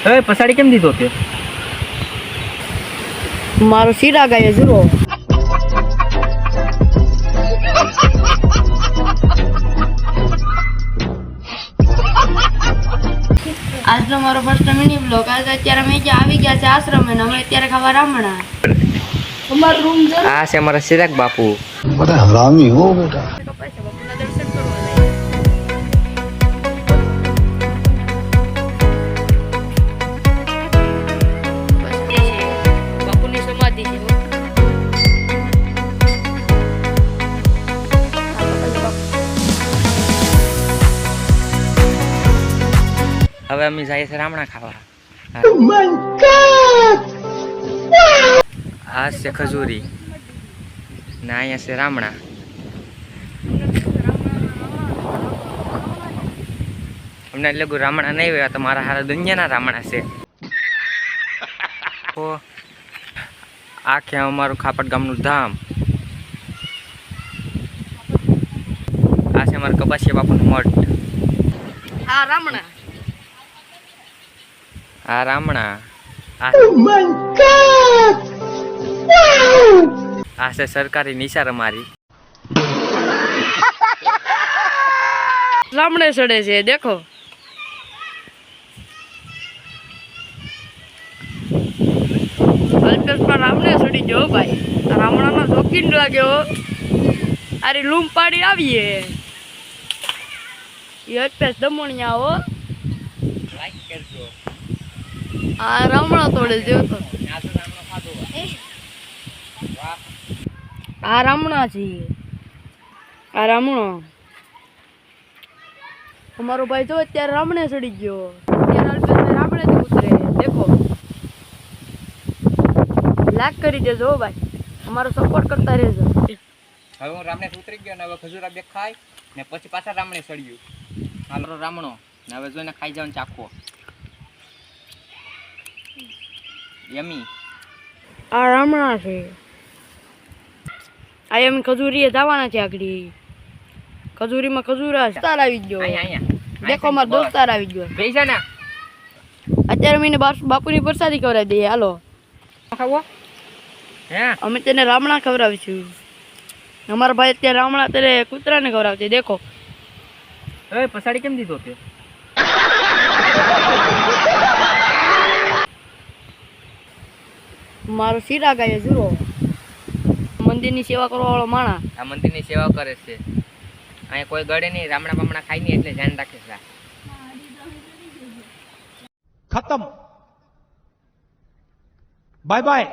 હવે પસાડી કેમ દીધો તે? મારો શીરા ગાય જુરો. આજનો મારો ફર્સ્ટ મિની બ્લોગ. આજે અત્યારે અમે ક્યાં આવી ગયા છે આશ્રમે ને અમે અત્યારે ખાવા રામણા. અમારો રૂમ જો આ છે અમારા સિરાગ બાપુ. बड़ा हरामी हो बेटा। બાપુના દર્શન કરવા જાય. બાપુની સમાધિ છે. હવે અમે જઈએ છે રામણા ખાવા. આ છે ખજૂરી ને અહીંયા છે રામણા. અમને એટલે રામણા નહીં હોય તો મારા હારા દુનિયાના રામણા છે. તો આ છે અમારું ખાપટ ગામનું ધામ. આ છે અમારું કપાસિયા બાપુનું મઠ. આ રામણા. આ રામણા. આ છે સરકારી નિશાળ અમારી. રામણે ચડે છે દેખો. અલ્પેશમાં રામણે ચડી ગયો ભાઈ. રામણાનો શોખીન લાગ્યો. અરે લૂમ પાડી આવીએ. એ અલ્પેશ દમણિયા હો. આ રામણા તોડે જેવો તો. આ રામણા છે. આ રામણો અમારો ભાઈ જો અત્યારે રામણે ચડી ગયો. અત્યારે અલ્પેશભાઈ રામણે જ ઉતરે દેખો. લાઈક કરી દેજો ભાઈ. અમારો સપોર્ટ કરતા રહેજો. હવે હું રામણે ઉતરી ગયો ને હવે ખજૂરા બે ખાય ને પછી પાછા રામણે ચડ્યું. હાલો રામણો ને હવે જોઈને ખાઈ જવાનું ચાખો. યમી. આ રામણા છે. આ એમ ખજૂરીએ જવાના છે આગળ. ખજૂરીમાં ખજૂરા દોસ્તાર આવી ગયો. દેખો મારો દોસ્તાર આવી ગયો. બેસા ને અત્યારે મેં બાપુની પ્રસાદી ખવડાવી દઈએ. હાલો ખાવો હે. અમે તેને રામણા ખવડાવીશું. અમારા ભાઈ અત્યારે રામણા અત્યારે કૂતરાને ખવડાવશે દેખો. હવે પસાડી કેમ દીધો તે? મારો શીરા ગાય જુરો. મંદિરની સેવા કરવા વાળો માણા. આ મંદિરની સેવા કરે છે. અહીંયા કોઈ ગળે નહીં, રામણા બામણા ખાય નહીં એટલે ધ્યાન રાખે છે. खत्म बाय बाय।